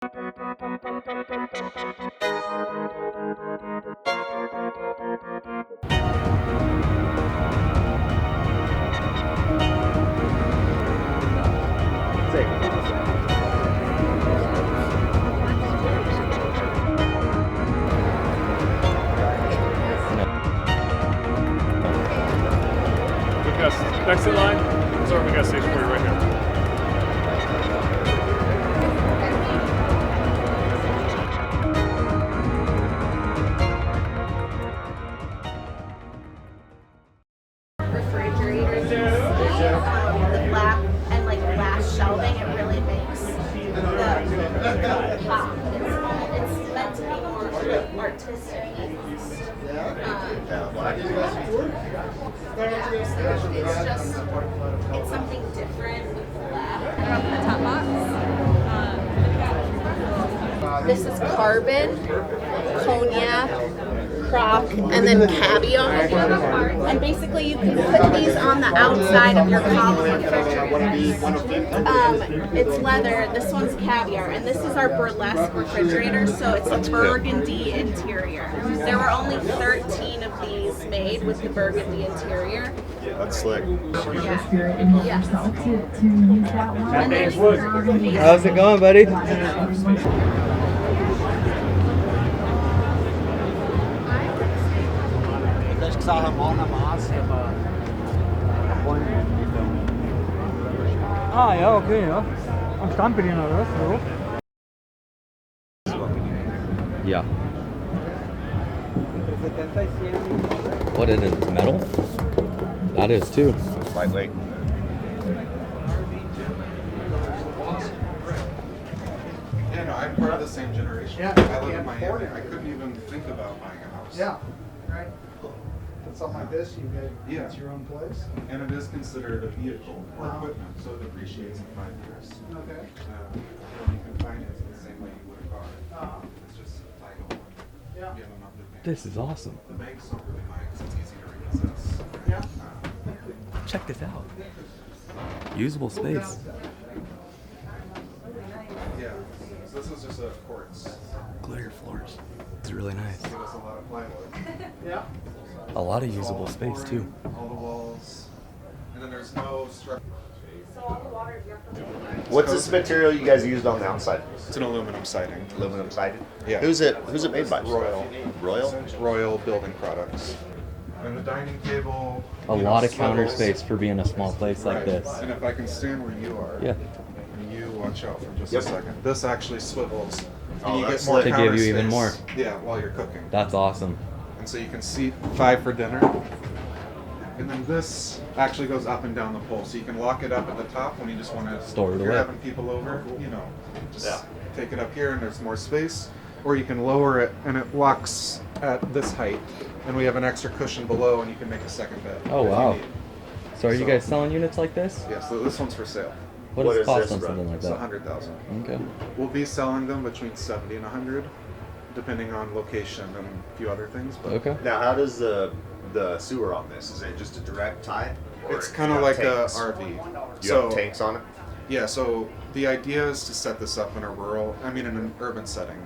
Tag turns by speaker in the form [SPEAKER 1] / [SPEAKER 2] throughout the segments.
[SPEAKER 1] Exit line. Sorry, we got a station for you right here.
[SPEAKER 2] Refrigerators, the black and like glass shelving, it really makes the pop. It's meant to be more artistic. It's something different with the lab.
[SPEAKER 3] The top box.
[SPEAKER 2] This is carbon, cognac, croc, and then caviar. And basically you can put these on the outside of your column refrigerator. It's leather, this one's caviar, and this is our burlesque refrigerator, so it's a burgundy interior. There were only 13 of these made with the burgundy interior.
[SPEAKER 4] That's slick.
[SPEAKER 2] Yeah.
[SPEAKER 1] MattBangsWood.
[SPEAKER 5] How's it going, buddy?
[SPEAKER 6] Ah, ja, okay, ja. Am Stand bedienen oder was? So.
[SPEAKER 5] Yeah. What is it? Metal? That is too.
[SPEAKER 4] Lightweight.
[SPEAKER 7] Yeah, no, I'm part of the same generation. Yeah, I live in Miami. I couldn't even think about buying a house.
[SPEAKER 8] Yeah, right. But something like this, you get it's your own place.
[SPEAKER 7] And it is considered a vehicle or equipment, so it depreciates in 5 years.
[SPEAKER 8] Okay.
[SPEAKER 7] You can finance it the same way you would a car. It's just a title.
[SPEAKER 8] Yeah.
[SPEAKER 7] You have a monthly payment.
[SPEAKER 5] This is awesome.
[SPEAKER 7] The banks don't really mind because it's easy to repossess.
[SPEAKER 8] Yeah.
[SPEAKER 5] Check this out. Usable space.
[SPEAKER 7] Yeah. So this is just a quartz.
[SPEAKER 5] Clear floors. It's really nice.
[SPEAKER 7] Give us a lot of plywood.
[SPEAKER 8] Yeah.
[SPEAKER 5] A lot of usable space too.
[SPEAKER 7] All the walls. And then there's no structure.
[SPEAKER 4] What's this material you guys used on the outside?
[SPEAKER 7] It's an aluminum siding.
[SPEAKER 4] Aluminum sided?
[SPEAKER 7] Yeah.
[SPEAKER 4] Who's it made by?
[SPEAKER 7] Royal.
[SPEAKER 4] Royal?
[SPEAKER 7] Royal Building Products. And the dining table.
[SPEAKER 5] A lot of counter space for being a small place like
[SPEAKER 7] Right.
[SPEAKER 5] this.
[SPEAKER 7] And if I can stand where you are.
[SPEAKER 5] Yeah.
[SPEAKER 7] And you watch out for just
[SPEAKER 4] Yep.
[SPEAKER 7] a second. This actually swivels.
[SPEAKER 4] Oh,
[SPEAKER 7] And you
[SPEAKER 4] that's
[SPEAKER 7] get more
[SPEAKER 4] slick.
[SPEAKER 5] To
[SPEAKER 7] counter
[SPEAKER 5] give you even
[SPEAKER 7] space.
[SPEAKER 5] more.
[SPEAKER 7] Yeah, while you're cooking.
[SPEAKER 5] That's awesome.
[SPEAKER 7] And so you can seat 5 for dinner. And then this actually goes up and down the pole, so you can lock it up at the top when you just want to
[SPEAKER 5] Store it
[SPEAKER 7] if you're
[SPEAKER 5] away.
[SPEAKER 7] having people over, just
[SPEAKER 4] Yeah.
[SPEAKER 7] take it up here and there's more space. Or you can lower it and it locks at this height, and we have an extra cushion below, and you can make a second bed.
[SPEAKER 5] Oh,
[SPEAKER 7] if you
[SPEAKER 5] wow.
[SPEAKER 7] need.
[SPEAKER 5] So are you
[SPEAKER 7] So-
[SPEAKER 5] guys selling units like this?
[SPEAKER 7] Yeah, so this one's for sale.
[SPEAKER 5] What
[SPEAKER 4] What
[SPEAKER 5] does
[SPEAKER 4] is
[SPEAKER 5] cost
[SPEAKER 4] this
[SPEAKER 5] on
[SPEAKER 4] run?
[SPEAKER 5] something like
[SPEAKER 7] It's
[SPEAKER 5] that?
[SPEAKER 7] 100,000.
[SPEAKER 5] Okay.
[SPEAKER 7] We'll be selling them between 70 and 100, depending on location and a few other things. But
[SPEAKER 5] Okay.
[SPEAKER 4] Now, how does the sewer on this? Is it just a direct tie? Or
[SPEAKER 7] it's
[SPEAKER 4] do
[SPEAKER 7] kind
[SPEAKER 4] you
[SPEAKER 7] of
[SPEAKER 4] have
[SPEAKER 7] like a
[SPEAKER 4] tanks?
[SPEAKER 7] RV.
[SPEAKER 4] You have tanks on it?
[SPEAKER 7] Yeah, so the idea is to set this up in in an urban setting.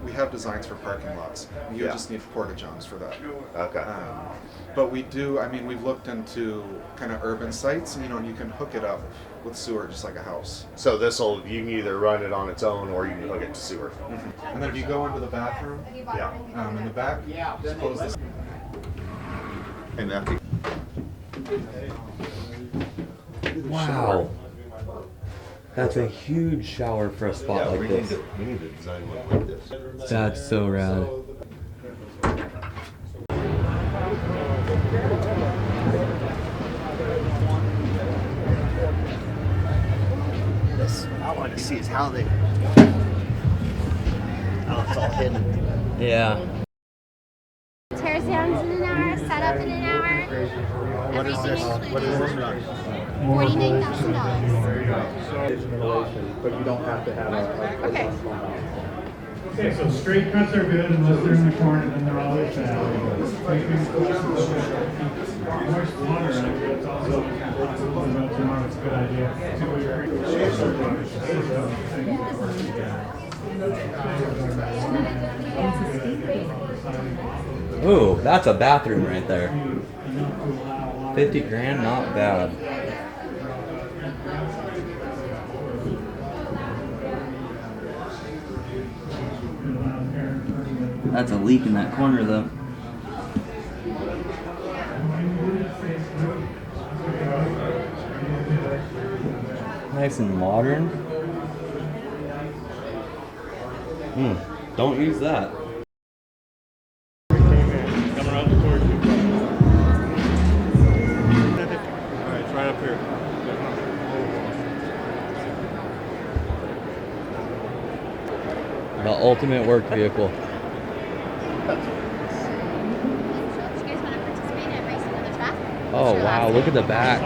[SPEAKER 7] We have designs for parking lots. You
[SPEAKER 4] Yeah.
[SPEAKER 7] just need porta-johns for that.
[SPEAKER 4] Okay.
[SPEAKER 7] But we do, we've looked into kind of urban sites, and you can hook it up with sewer just like a house.
[SPEAKER 4] So you can either run it on its own or you can hook it to sewer.
[SPEAKER 7] And then if you go into the bathroom,
[SPEAKER 4] Yeah.
[SPEAKER 7] in the back, just close this.
[SPEAKER 4] And that.
[SPEAKER 5] Wow. That's a huge shower for a spot like this.
[SPEAKER 4] We need to design one like this.
[SPEAKER 5] That's so rad.
[SPEAKER 4] This I want to see is how it's all hidden.
[SPEAKER 5] Yeah.
[SPEAKER 3] Tear downs in an hour, set up in an hour.
[SPEAKER 4] What is this? What is this run?
[SPEAKER 3] $49,000.
[SPEAKER 8] But you don't have to have a
[SPEAKER 3] Okay.
[SPEAKER 6] Okay, so straight cuts are good unless they're in the corner, then they're always bad. Moist water, that's also tomorrow. It's a good idea.
[SPEAKER 5] Ooh, that's a bathroom right there. 50 grand, not bad. That's a leak in that corner though. Nice and modern. Don't use that.
[SPEAKER 1] Coming around towards you. Alright, it's right up here.
[SPEAKER 5] The ultimate work vehicle.
[SPEAKER 3] Do you guys want to participate in racing on the track?
[SPEAKER 5] Oh
[SPEAKER 3] Sure,
[SPEAKER 5] wow,
[SPEAKER 3] last
[SPEAKER 5] look at the back.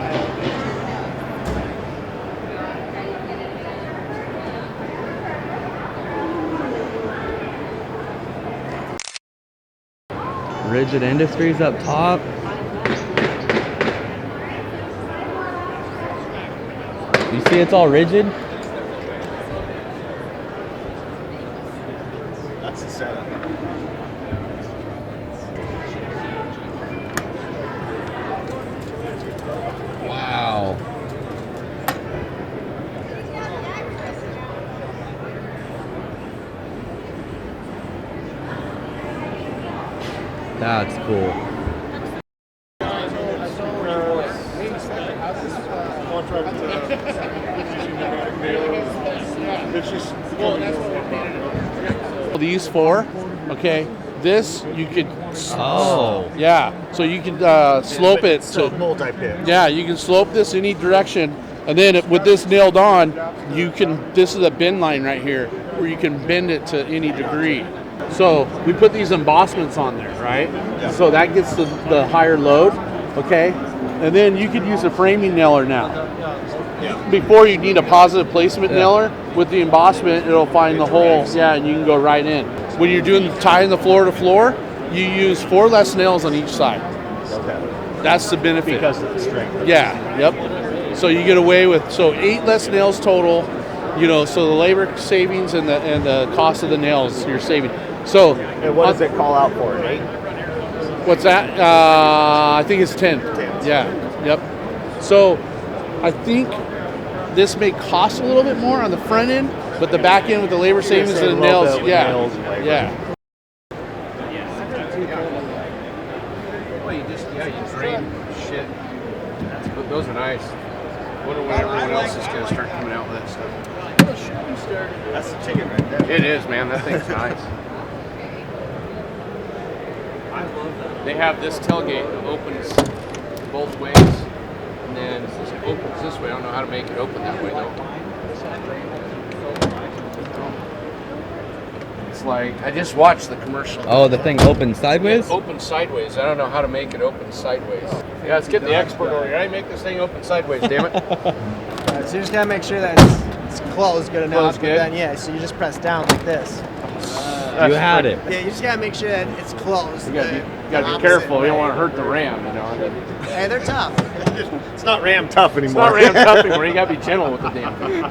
[SPEAKER 5] Rigid Industries up top. You see it's all rigid?
[SPEAKER 4] That's the setup.
[SPEAKER 5] Wow. That's cool.
[SPEAKER 9] These four, okay. This you could.
[SPEAKER 5] Oh.
[SPEAKER 9] Yeah. So you can slope it.
[SPEAKER 4] So
[SPEAKER 9] To,
[SPEAKER 4] multi-pin.
[SPEAKER 9] yeah, you can slope this any direction, and then with this nailed on, you can. This is a bend line right here, where you can bend it to any degree. So we put these embossments on there, right? So that gets the higher load, okay? And then you could use a framing nailer now. Before you need a positive placement nailer. With the embossment, it'll find the hole, and you can go right in. When you're doing tying the floor to floor, you use 4 less nails on each side.
[SPEAKER 4] Okay.
[SPEAKER 9] That's the benefit.
[SPEAKER 4] Because of the strength.
[SPEAKER 9] Yeah, yep. So you get away with 8 less nails total. So the labor savings and the cost of the nails you're saving. So
[SPEAKER 4] And what does it call out for? 8?
[SPEAKER 9] What's that? I think it's 10.
[SPEAKER 4] 10.
[SPEAKER 9] Yeah. Yep. So I think this may cost a little bit more on the front end, but the back end with the labor savings
[SPEAKER 4] save
[SPEAKER 9] and
[SPEAKER 4] a
[SPEAKER 9] the
[SPEAKER 4] little
[SPEAKER 9] nails,
[SPEAKER 4] bit with nails and labor.
[SPEAKER 9] yeah.
[SPEAKER 10] Well, you drain shit. Those are nice. Wonder when everyone else is going to start coming out with that stuff.
[SPEAKER 4] That's the ticket right there.
[SPEAKER 10] It is, man. That thing's nice. They have this tailgate that opens both ways, and then it opens this way. I don't know how to make it open that way though. It's like I just watched the commercial.
[SPEAKER 5] Oh, the thing opens sideways?
[SPEAKER 10] Open sideways. I don't know how to make it open sideways. Yeah, let's get the expert over here. I make this thing open sideways, damn it.
[SPEAKER 11] So you just gotta make sure that it's closed good enough.
[SPEAKER 10] Closed good?
[SPEAKER 11] But then so you just press down like this.
[SPEAKER 5] You had it.
[SPEAKER 11] Yeah, you just gotta make sure that it's closed.
[SPEAKER 10] You gotta be careful. You don't want to hurt the ram,
[SPEAKER 11] Hey, they're tough.
[SPEAKER 4] It's not Ram tough
[SPEAKER 10] It's
[SPEAKER 4] anymore.
[SPEAKER 10] not ram tough anymore. You gotta be gentle with the damn thing.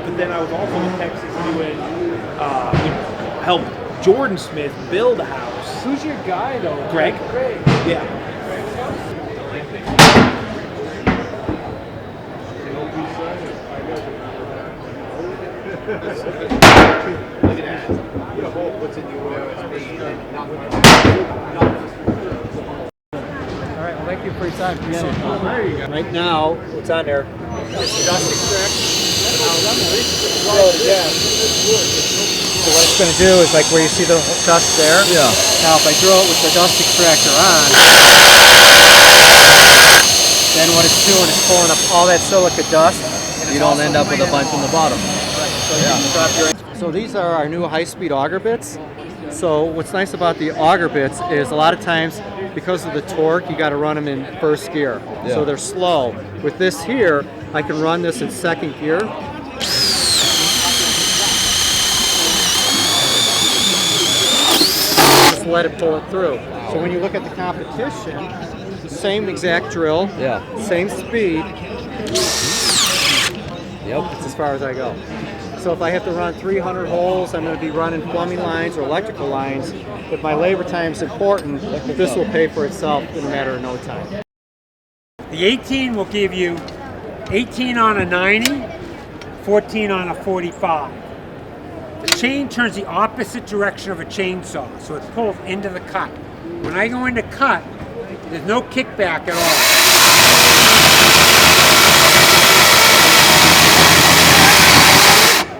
[SPEAKER 12] But then I was also in Texas doing, help Jordan Smith build a house.
[SPEAKER 10] Who's your guy though?
[SPEAKER 12] Greg? Yeah.
[SPEAKER 10] Look at that. Put a hole, what's in your
[SPEAKER 11] All right, well, thank you for your time.
[SPEAKER 10] There you go.
[SPEAKER 12] Right now, what's on there?
[SPEAKER 10] Dust extract.
[SPEAKER 12] Oh, yeah.
[SPEAKER 11] So what it's going to do is like where you see the dust there.
[SPEAKER 5] Yeah.
[SPEAKER 11] Now if I drill it with the dust extractor on, then what it's doing is pulling up all that silica dust.
[SPEAKER 5] You don't end up with a bunch on the bottom.
[SPEAKER 11] So these are our new high-speed auger bits. So what's nice about the auger bits is a lot of times because of the torque, you got to run them in first gear.
[SPEAKER 5] Yeah.
[SPEAKER 11] So they're slow. With this here, I can run this in second gear. Just let it pull it through. So when you look at the competition, same exact drill, same speed.
[SPEAKER 5] Yep.
[SPEAKER 11] That's as far as I go. So if I have to run 300 holes, I'm going to be running plumbing lines or electrical lines. If my labor time is important, this will pay for itself in a matter of no time.
[SPEAKER 13] The 18 will give you 18 on a 90, 14 on a 45. The chain turns the opposite direction of a chainsaw, so it pulls into the cut. When I go into cut, there's no kickback at all.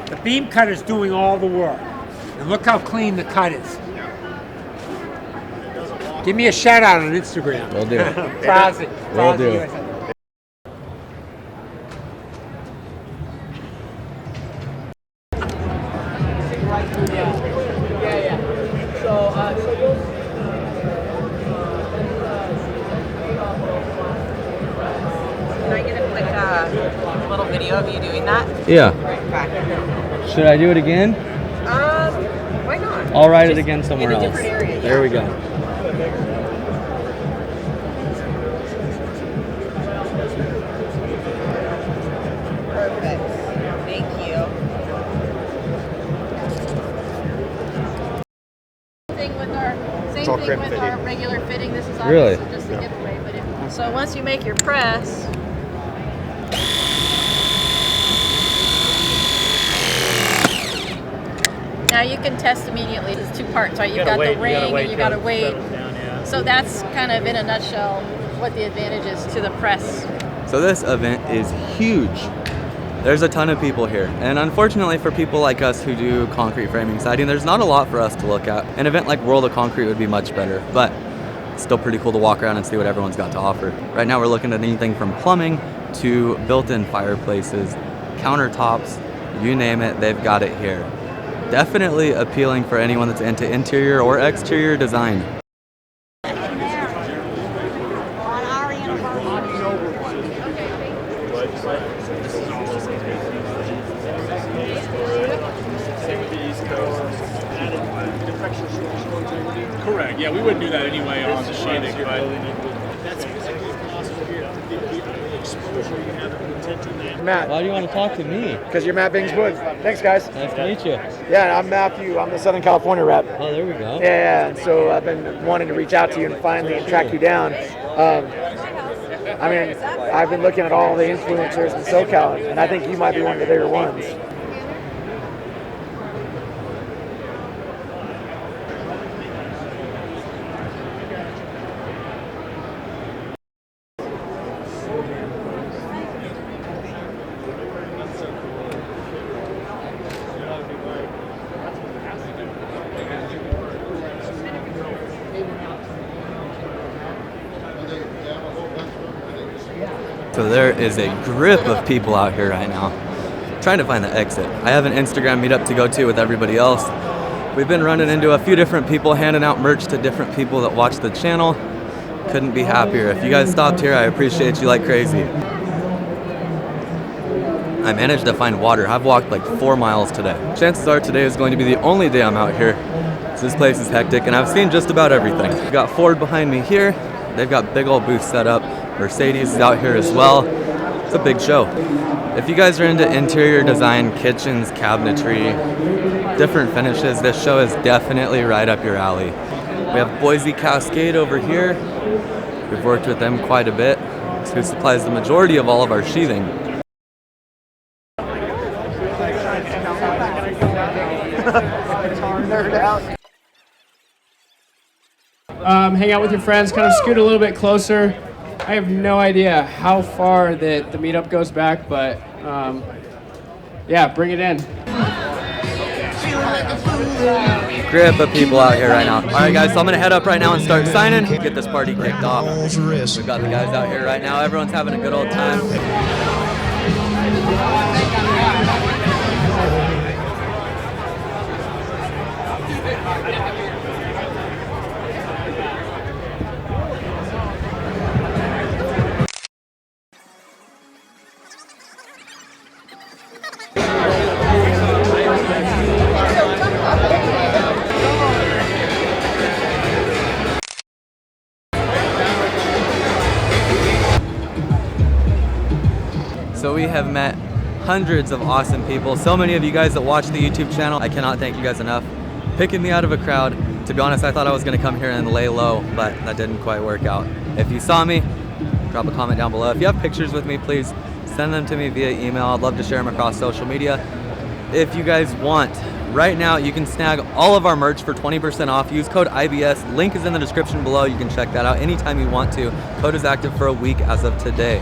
[SPEAKER 13] The beam cutter is doing all the work. And look how clean the cut is. Give me a shout out on Instagram.
[SPEAKER 5] Will do.
[SPEAKER 13] Will
[SPEAKER 5] do.
[SPEAKER 14] Can I get a quick little video of you doing that?
[SPEAKER 5] Yeah.
[SPEAKER 14] Okay.
[SPEAKER 5] Should I do it again?
[SPEAKER 14] Why not?
[SPEAKER 5] I'll write it again somewhere
[SPEAKER 14] in a
[SPEAKER 5] else.
[SPEAKER 14] different area,
[SPEAKER 5] There we go.
[SPEAKER 14] Perfect. Thank you.
[SPEAKER 2] Thing with our
[SPEAKER 7] It's all
[SPEAKER 2] same thing
[SPEAKER 7] crimp
[SPEAKER 2] with
[SPEAKER 7] fitting.
[SPEAKER 2] our regular fitting. This is
[SPEAKER 5] Really?
[SPEAKER 2] obviously just a giveaway, but so once you make your press. Now you can test immediately. There's two parts, right? You've got the ring and you got to wait. So that's kind of in a nutshell what the advantage is to the press.
[SPEAKER 5] So this event is huge. There's a ton of people here, and unfortunately for people like us who do concrete framing siding, there's not a lot for us to look at. An event like World of Concrete would be much better, but it's still pretty cool to walk around and see what everyone's got to offer. Right now we're looking at anything from plumbing to built-in fireplaces, countertops, you name it, they've got it here. Definitely appealing for anyone that's into interior or exterior design.
[SPEAKER 1] Correct. Yeah, we wouldn't do that anyway on the shading, but that's
[SPEAKER 11] Matt.
[SPEAKER 5] Why do you want to talk to me?
[SPEAKER 11] Because you're Matt.BangsWood. Thanks, guys.
[SPEAKER 5] Nice to meet you.
[SPEAKER 11] Yeah, I'm Matthew. I'm the Southern California rep.
[SPEAKER 5] Oh, there we go.
[SPEAKER 11] Yeah, and so I've been wanting to reach out to you and finally track you down. I mean, I've been looking at all the influencers in SoCal, and I think you might be one of the bigger ones.
[SPEAKER 5] So there is a grip of people out here right now trying to find the exit. I have an Instagram meetup to go to with everybody else. We've been running into a few different people, handing out merch to different people that watch the channel. Couldn't be happier. If you guys stopped here, I appreciate you like crazy. I managed to find water. I've walked like 4 miles today. Chances are today is going to be the only day I'm out here. So this place is hectic and I've seen just about everything. We've got Ford behind me here. They've got big old booths set up. Mercedes is out here as well. It's a big show. If you guys are into interior design, kitchens, cabinetry, different finishes, this show is definitely right up your alley. We have Boise Cascade over here. We've worked with them quite a bit. It's who supplies the majority of all of our sheathing.
[SPEAKER 15] Hang out with your friends, kind of scoot a little bit closer. I have no idea how far the meetup goes back, but yeah, bring it in.
[SPEAKER 5] grip of people out here right now. All right, guys, so I'm gonna head up right now and start signing, get this party kicked off. We've got the guys out here right now. Everyone's having a good old time. So we have met hundreds of awesome people. So many of you guys that watch the YouTube channel. I cannot thank you guys enough. Picking me out of a crowd. To be honest, I thought I was gonna come here and lay low, but that didn't quite work out. If you saw me, drop a comment down below. If you have pictures with me, please send them to me via email. I'd love to share them across social media. If you guys want, right now you can snag all of our merch for 20% off. Use code IBS. Link is in the description below. You can check that out anytime you want to. Code is active for a week as of today.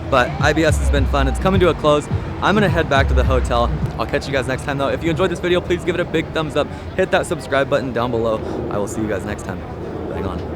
[SPEAKER 5] But IBS has been fun. It's coming to a close. I'm gonna head back to the hotel. I'll catch you guys next time though. If you enjoyed this video, please give it a big thumbs up. Hit that subscribe button down below. I will see you guys next time. Bang on.